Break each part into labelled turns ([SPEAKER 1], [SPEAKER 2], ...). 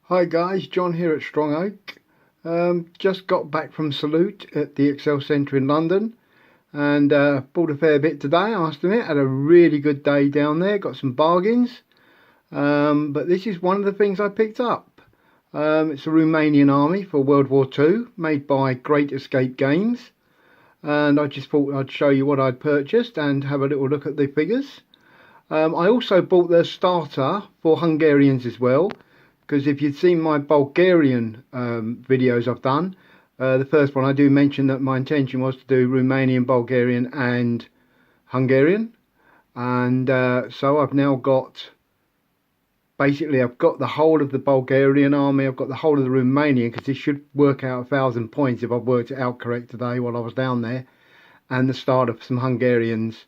[SPEAKER 1] Hi guys, John here at Strong Oak. Just got back from Salute at the Excel Centre in London and bought a fair bit today, I must admit. Had a really good day down there, got some bargains. But this is one of the things I picked up. It's a Romanian army for World War II, made by Great Escape Games. And I just thought I'd show you what I'd purchased and have a little look at the figures. I also bought the starter for Hungarians as well, because if you've seen my Bulgarian videos I've done, the first one I do mention that my intention was to do Romanian, Bulgarian and Hungarian, and so I've now got, basically I've got the whole of the Bulgarian army, I've got the whole of the Romanian, because this should work out 1,000 points if I've worked it out correct today while I was down there, and the start of some Hungarians.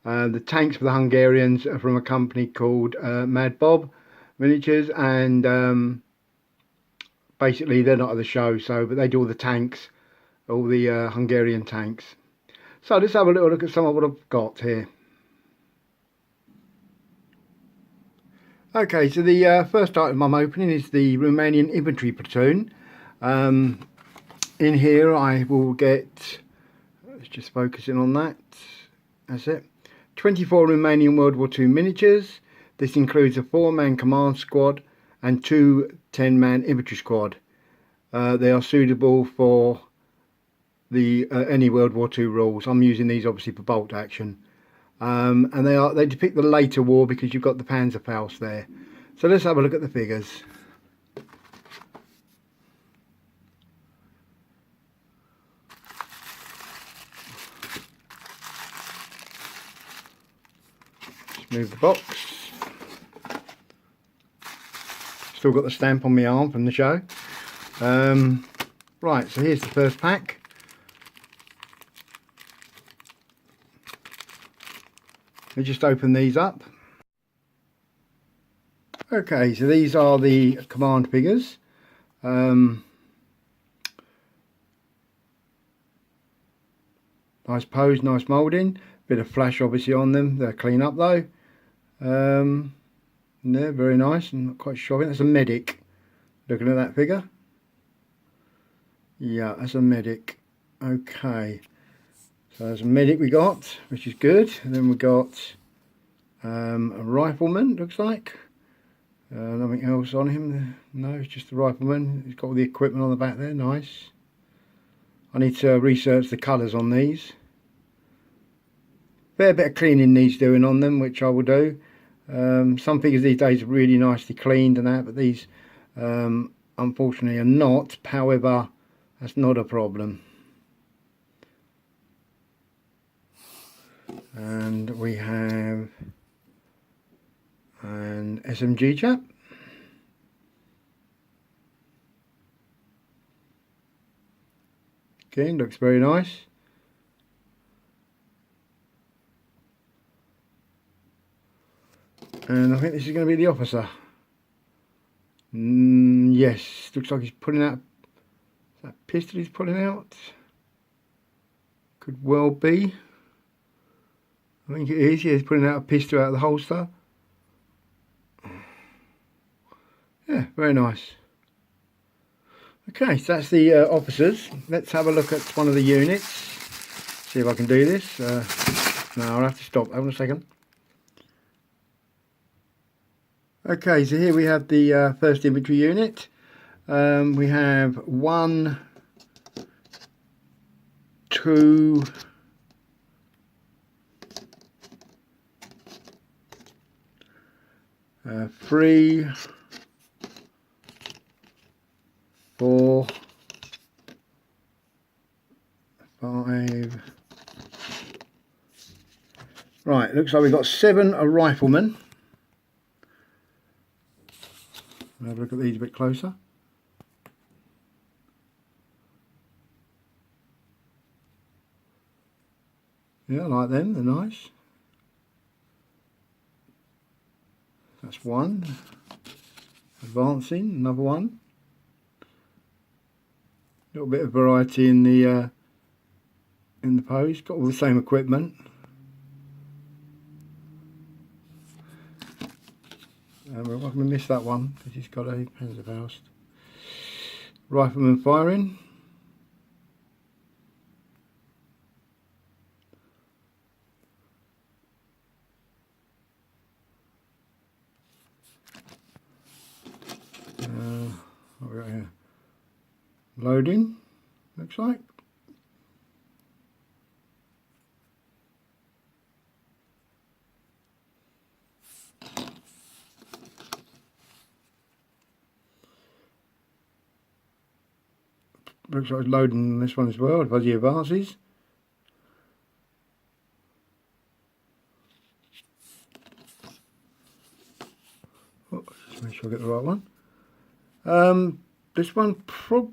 [SPEAKER 1] The tanks for the Hungarians are from a company called Mad Bob Miniatures, and basically they're not at the show, but they do all the tanks, all the Hungarian tanks. So let's have a little look at some of what I've got here. Okay, so the first item I'm opening is the Romanian Infantry Platoon. In here I will get, let's just focus in on that, that's it, 24 Romanian World War II miniatures. This includes a 4-man command squad and 2 10-man infantry squad. They are suitable for the any World War II rules. I'm using these obviously for bolt action, and they depict the later war because you've got the Panzerfaust there. So let's have a look at the figures. Just move the box. Still got the stamp on my arm from the show. Right, so here's the first pack. We just open these up. Okay, so these are the command figures. Nice pose, nice moulding. Bit of flash obviously on them. They're clean up though. Yeah, very nice. I'm not quite sure. I think that's a medic. Looking at that figure. Yeah, that's a medic. Okay. So there's a medic we got, which is good. And then we got a rifleman, looks like. Nothing else on him. No, it's just the rifleman. He's got all the equipment on the back there. Nice. I need to research the colours on these. Fair bit of cleaning needs doing on them, which I will do. Some figures these days are really nicely cleaned and that, but these unfortunately are not. However, that's not a problem. And we have an SMG chap. Again, looks very nice. And I think this is going to be the officer. Yes, looks like he's pulling out. Is that pistol he's pulling out? Could well be. I think it is. Yeah, he's pulling out a pistol out of the holster. Yeah, very nice. Okay, so that's the officers. Let's have a look at one of the units. See if I can do this. No, I'll have to stop. Hold on a second. Okay, so here we have the 1st Infantry unit. We have 1, 2, 3, 4, 5. Right, looks like we've got 7 riflemen. I'll have a look at these a bit closer. Yeah, I like them, they're nice. That's 1. Advancing, another 1. A little bit of variety in the pose. Got all the same equipment. We're not going to miss that one because he's got a Panzerfaust. Rifleman firing. What we got here? Loading, looks like. Looks like it's loading this one as well, as he advances. Oh, just make sure I get the right one. This one probably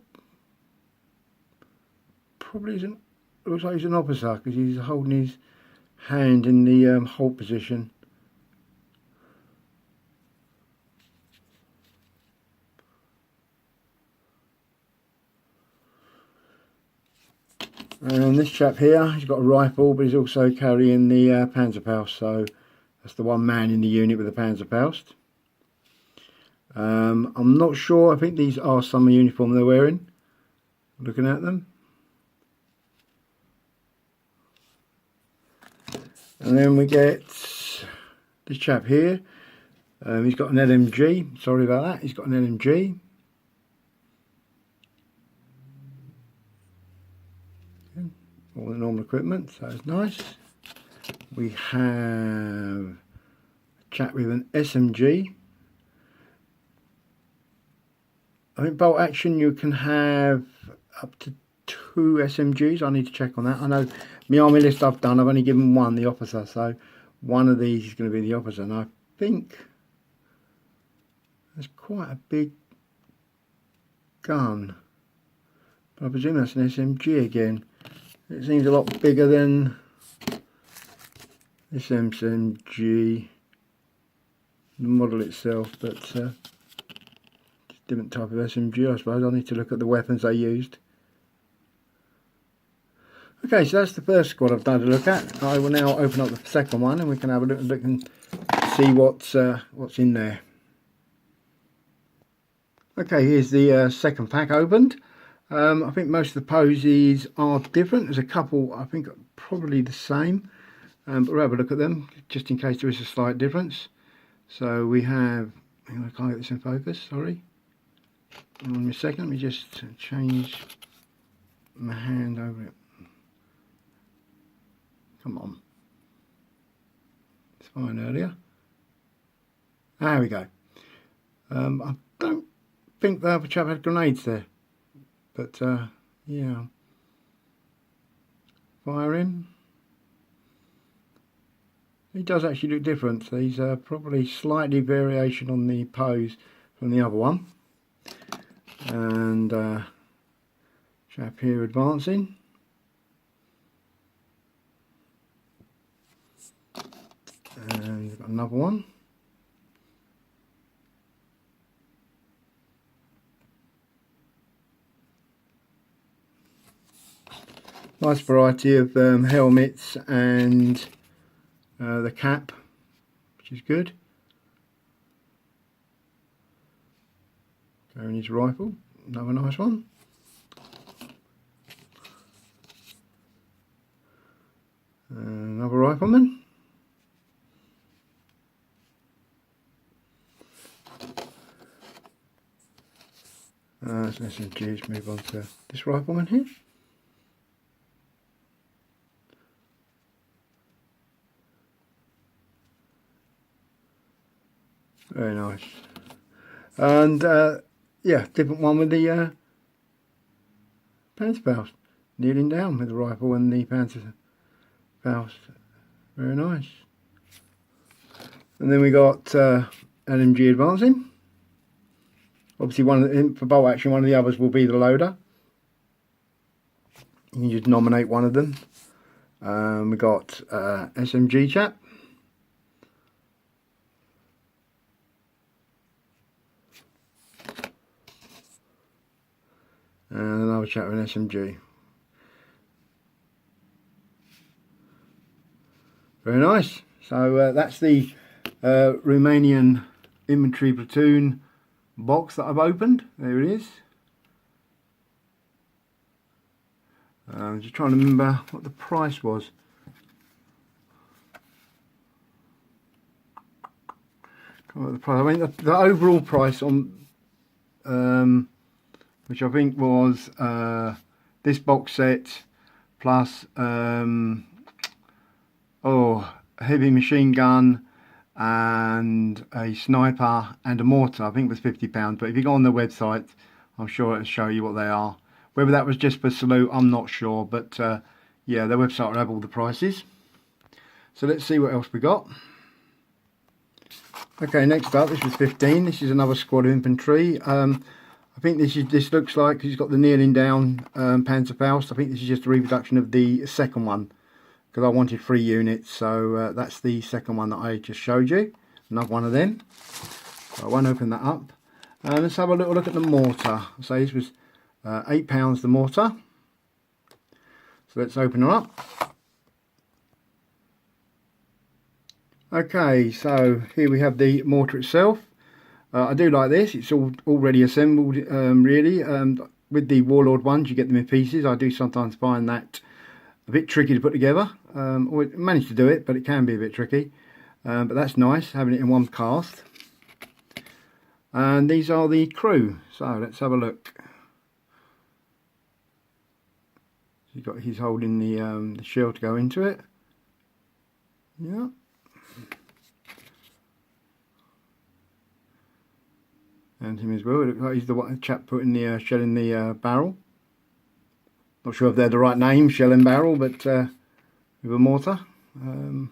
[SPEAKER 1] isn't. Looks like he's an officer because he's holding his hand in the hold position. And this chap here, he's got a rifle, but he's also carrying the Panzerfaust, so that's the one man in the unit with the Panzerfaust. I'm not sure, I think these are summer uniform they're wearing, looking at them. And then we get this chap here, he's got an LMG, sorry about that, he's got an LMG. All the normal equipment, so it's nice. We have a chap with an SMG. I think bolt action you can have up to 2 SMGs. I need to check on that. I know my army list I've done, I've only given one, the officer, so one of these is going to be the officer, and I think that's quite a big gun, but I presume that's an SMG again. It seems a lot bigger than this SMG, the model itself, but different type of SMG I suppose. I need to look at the weapons they used. Okay, so that's the first squad I've done to look at. I will now open up the second one and we can have a look and see what's in there. Okay, here's the second pack opened. I think most of the poses are different. There's a couple I think probably the same, but we'll have a look at them just in case there is a slight difference. So we have, I can't get this in focus, sorry. Hold on a second, let me just change my hand over it. Come on. It's fine earlier. There we go. I don't think the other chap had grenades there. But yeah, firing. He does actually look different. So he's probably slightly variation on the pose from the other one. And chap here advancing. And we've got another one. Nice variety of helmets and the cap, which is good. Carrying his rifle, another nice one. Another rifleman. Let's move on to this rifleman here. Very nice. And yeah, different one with the Panzerfaust. Kneeling down with the rifle and the Panzerfaust. Very nice. And then we got LMG advancing. Obviously, for bolt action, one of the others will be the loader. You can just nominate one of them. We got SMG chap. And another chap with an SMG. Very nice. So that's the Romanian Infantry Platoon box that I've opened. There it is. I'm just trying to remember what the price was. I mean, the overall price on, which I think was this box set plus a heavy machine gun and a sniper and a mortar, I think it was £50. But if you go on the website, I'm sure it'll show you what they are. Whether that was just for salute, I'm not sure, but yeah, their website will have all the prices. So let's see what else we got. Okay, next up, this was 15. This is another squad of infantry. I think this looks like he's got the kneeling down Panzerfaust. I think this is just a reproduction of the second one, because I wanted 3 units, so that's the second one that I just showed you. Another one of them. So I won't open that up. Let's have a little look at the mortar. So this was £8 the mortar. So let's open her up. Okay, so here we have the mortar itself. I do like this. It's all already assembled, really. With the Warlord ones, you get them in pieces. I do sometimes find that a bit tricky to put together. I managed to do it, but it can be a bit tricky. But that's nice, having it in one cast. And these are the crew. So let's have a look. He's holding the shell to go into it. Yeah. And him as well. It looks like he's the chap putting the shell in the barrel. Not sure if they're the right name, shell and barrel, but with a mortar. And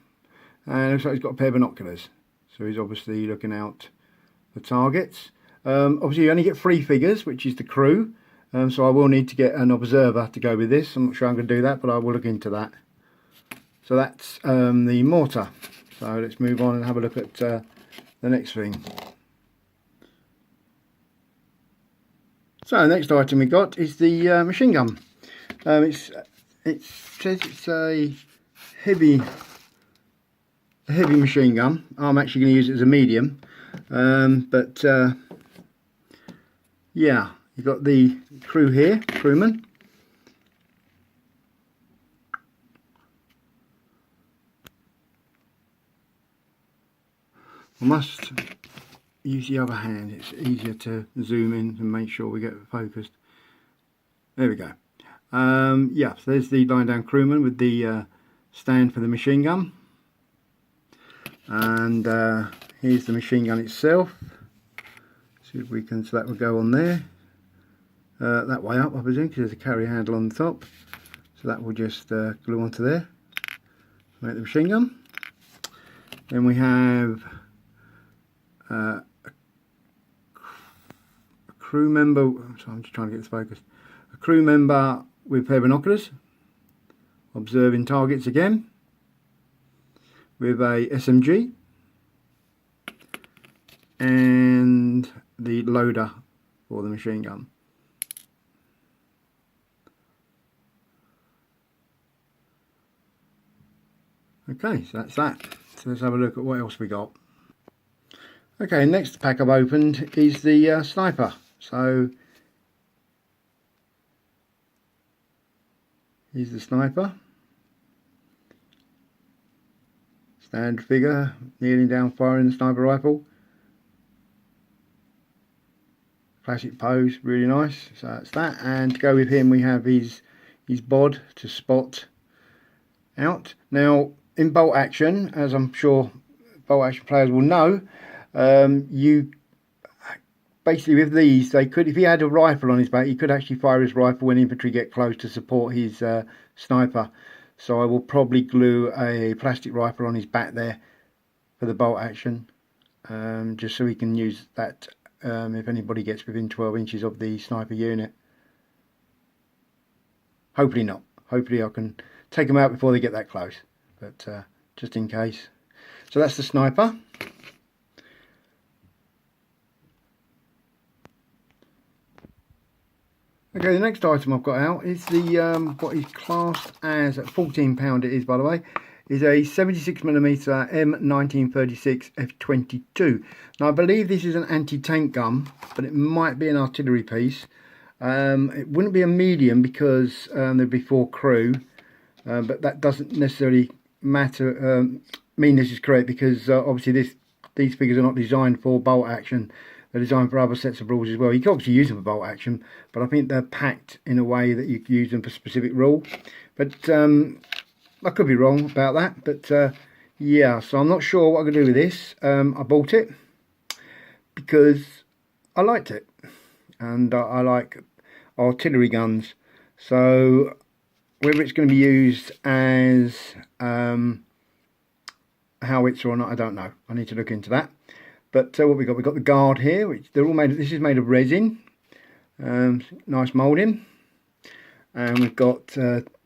[SPEAKER 1] it looks like he's got a pair of binoculars. So he's obviously looking out for targets. Obviously you only get 3 figures, which is the crew. So I will need to get an observer to go with this. I'm not sure I'm going to do that, but I will look into that. So that's the mortar. So let's move on and have a look at the next thing. So the next item we got is the machine gun. It says it's a heavy machine gun. I'm actually going to use it as a medium, but yeah, you've got the crew here, crewman. I must use the other hand, it's easier to zoom in and make sure we get it focused. There we go. Yeah, so there's the lying down crewman with the stand for the machine gun. And here's the machine gun itself. See if we can, so that will go on there. That way up, I presume, because there's a carry handle on the top. So that will just glue onto there. Make the machine gun. Then we have a crew member, so I'm just trying to get this focused. A crew member with a pair of binoculars, observing targets again, with a SMG, and the loader for the machine gun. Okay, so that's that. So let's have a look at what else we got. Okay, next pack I've opened is the sniper. So here's the sniper. Standard figure, kneeling down firing the sniper rifle. Classic pose, really nice. So that's that. And to go with him we have his bod to spot out. Now in bolt action, as I'm sure bolt action players will know, you basically with these, they could, if he had a rifle on his back, he could actually fire his rifle when infantry get close to support his sniper. So I will probably glue a plastic rifle on his back there for the bolt action, just so he can use that if anybody gets within 12 inches of the sniper unit. Hopefully not. Hopefully I can take them out before they get that close, but just in case. So that's the sniper. Okay, the next item I've got out is the what is classed as £14 it is, by the way, is a 76mm M1936 F22. Now I believe this is an anti-tank gun, but it might be an artillery piece. It wouldn't be a medium because there'd be 4 crew, but that doesn't necessarily matter. Mean this is correct, because obviously these figures are not designed for bolt action. They're designed for other sets of rules as well. You can obviously use them for bolt action, but I think they're packed in a way that you can use them for specific rule. But I could be wrong about that. But yeah, so I'm not sure what I'm going to do with this. I bought it because I liked it, and I like artillery guns. So whether it's going to be used as howitzer or not, I don't know. I need to look into that. But what we've got the guard here, which they're all made. This is made of resin, nice moulding, and we've got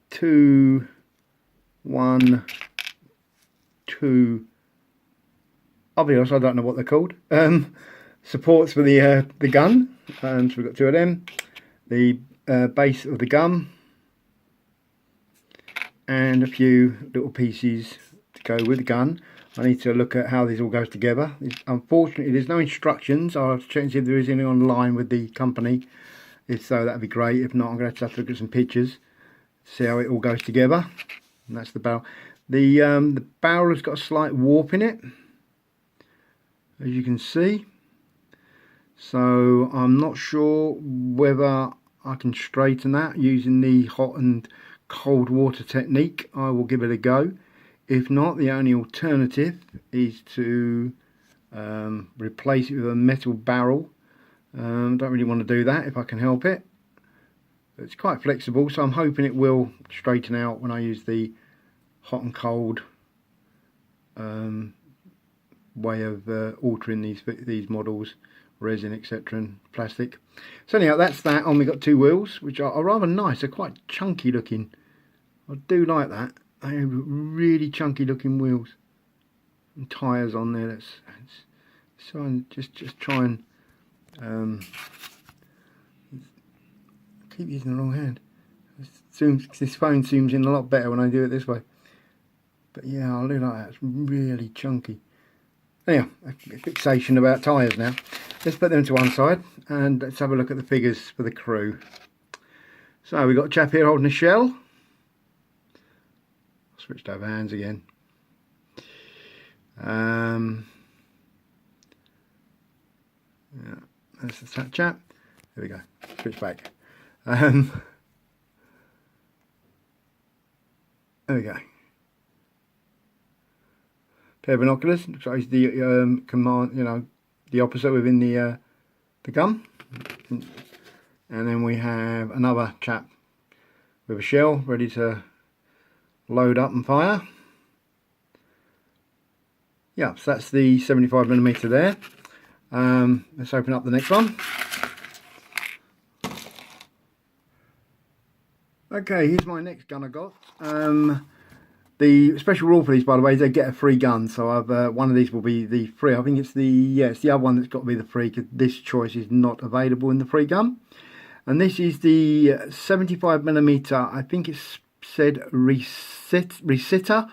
[SPEAKER 1] 2, 1, 2. I'll be honest, I don't know what they're called. Supports for the gun, so we've got 2 of them. The base of the gun, and a few little pieces to go with the gun. I need to look at how this all goes together. Unfortunately, there's no instructions. I'll have to check and see if there is anything online with the company. If so, that'd be great. If not, I'm going to have to look at some pictures, see how it all goes together. And that's the barrel. The barrel has got a slight warp in it, as you can see. So I'm not sure whether I can straighten that using the hot and cold water technique. I will give it a go. If not, the only alternative is to replace it with a metal barrel. Don't really want to do that if I can help it. It's quite flexible, so I'm hoping it will straighten out when I use the hot and cold way of altering these models, resin, etc., and plastic. So anyhow, that's that. And we've got 2 wheels, which are rather nice. They're quite chunky looking. I do like that. They have really chunky looking wheels and tyres on there. So just try and keep using the wrong hand. This phone zooms in a lot better when I do it this way. But yeah, I'll do like that. It's really chunky. Anyhow, a fixation about tyres now. Let's put them to one side and let's have a look at the figures for the crew. So we've got a chap here holding a shell. Switched over hands again. Yeah, that's the chap. There we go. Switch back. There we go. Pair of binoculars. Looks like the command, the opposite within the gun. And then we have another chap with a shell ready to load up and fire. Yeah, so that's the 75mm there. Let's open up the next one. Okay, here's my next gun I got. The special rule for these, by the way, is they get a free gun. So I've one of these will be the free. I think it's the other one that's got to be the free, because this choice is not available in the free gun. And this is the 75mm. I think it's said reciter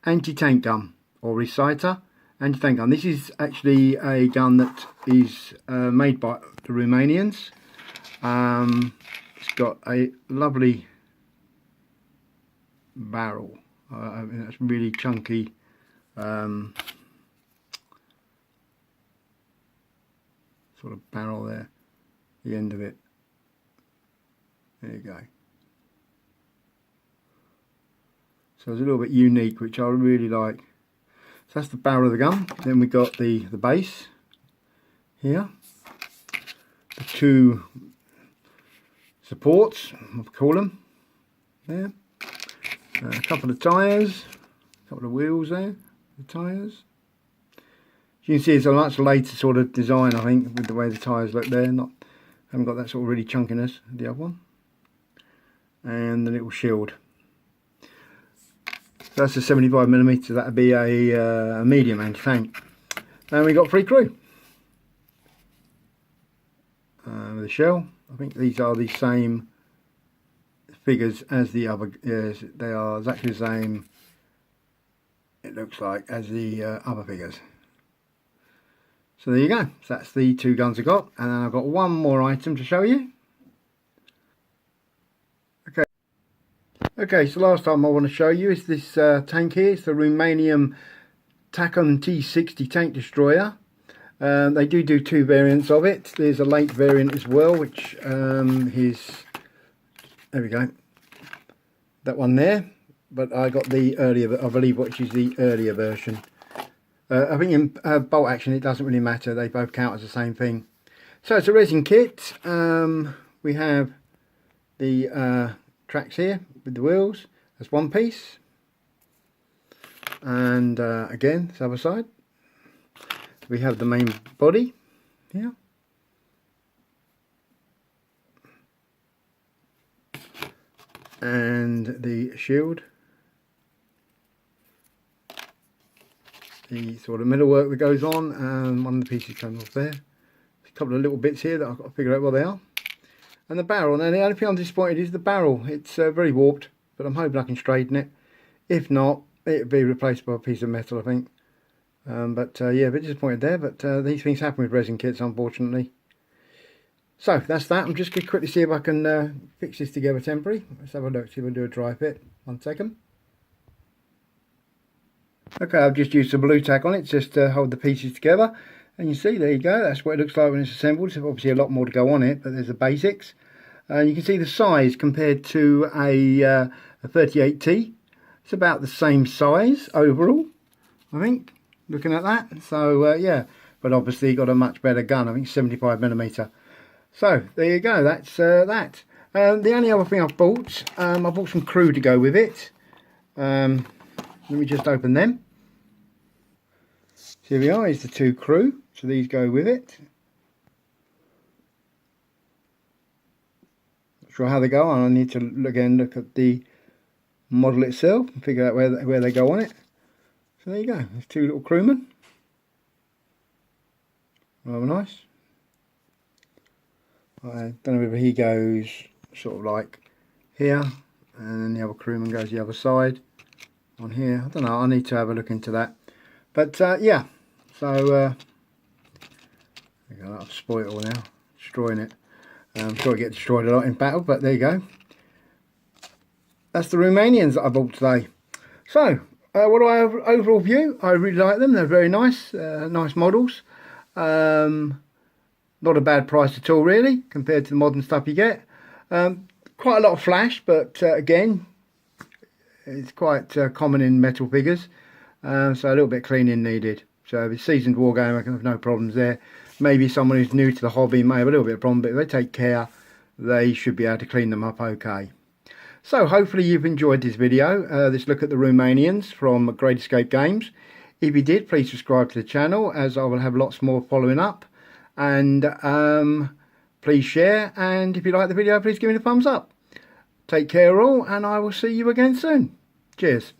[SPEAKER 1] anti-tank gun, or reciter anti-tank gun. This is actually a gun that is made by the Romanians. It's got a lovely barrel. I mean, that's really chunky. Sort of barrel there, the end of it. There you go. So it's a little bit unique, which I really like. So that's the barrel of the gun. Then we got the base here, the 2 supports, I'll call them there. A couple of tyres, a couple of wheels there, the tyres. As you can see, it's a much later sort of design, I think, with the way the tyres look there. Haven't got that sort of really chunkiness, the other one. And the little shield. So that's a 75mm, so that would be a medium anti-tank. And we got 3 crew. With a shell. I think these are the same figures as the other. Yes, they are exactly the same it looks like, as the other figures. So there you go. So that's the 2 guns I got, and then I've got one more item to show you. Okay, so last time I want to show you is this tank here. It's the Romanian T60 tank destroyer. They do 2 variants of it. There's a late variant as well, which is, there we go, that one there. But I got the earlier, I believe, which is the earlier version. I think in bolt action it doesn't really matter. They both count as the same thing. So it's a resin kit. We have the tracks here with the wheels. That's one piece. And again, this other side. We have the main body here. And the shield. The sort of metal work that goes on, and one of the pieces comes off there. There's a couple of little bits here that I've got to figure out what they are. And the barrel. Now the only thing I'm disappointed is the barrel. It's very warped, but I'm hoping I can straighten it. If not, it'll be replaced by a piece of metal, I think. Yeah, a bit disappointed there, but these things happen with resin kits, unfortunately. So that's that. I'm just going to quickly see if I can fix this together temporarily. Let's have a look, see if I can do a dry fit. 1 second. Okay, I've just used some blue tack on it just to hold the pieces together, and you see, there you go, that's what it looks like when it's assembled. There's obviously a lot more to go on it, but there's the basics. You can see the size compared to a 38T. It's about the same size overall, I think, looking at that. So yeah, but obviously got a much better gun, I think 75mm. So there you go, that's that. The only other thing I've bought, I bought some crew to go with it. Let me just open them. So here we are, here's the 2 crew, so these go with it. Not sure how they go on. I need to look at the model itself and figure out where they go on it. So there you go, there's 2 little crewmen. Rather nice. I don't know whether he goes sort of like here, and then the other crewman goes the other side on here. I don't know, I need to have a look into that. But yeah, so I've spoiled it all now, destroying it. I'm sure I get destroyed a lot in battle, but there you go. That's the Romanians that I bought today. So what do I have overall view? I really like them. They're very nice, nice models. Not a bad price at all, really, compared to the modern stuff you get. Quite a lot of flash, but again, it's quite common in metal figures. So a little bit of cleaning needed. So if it's seasoned wargamer, I can have no problems there. Maybe someone who's new to the hobby may have a little bit of problem, but if they take care, they should be able to clean them up okay. So hopefully you've enjoyed this video, this look at the Romanians from Great Escape Games. If you did, please subscribe to the channel, as I will have lots more following up. And please share, and if you like the video, please give me a thumbs up. Take care all, and I will see you again soon. Cheers.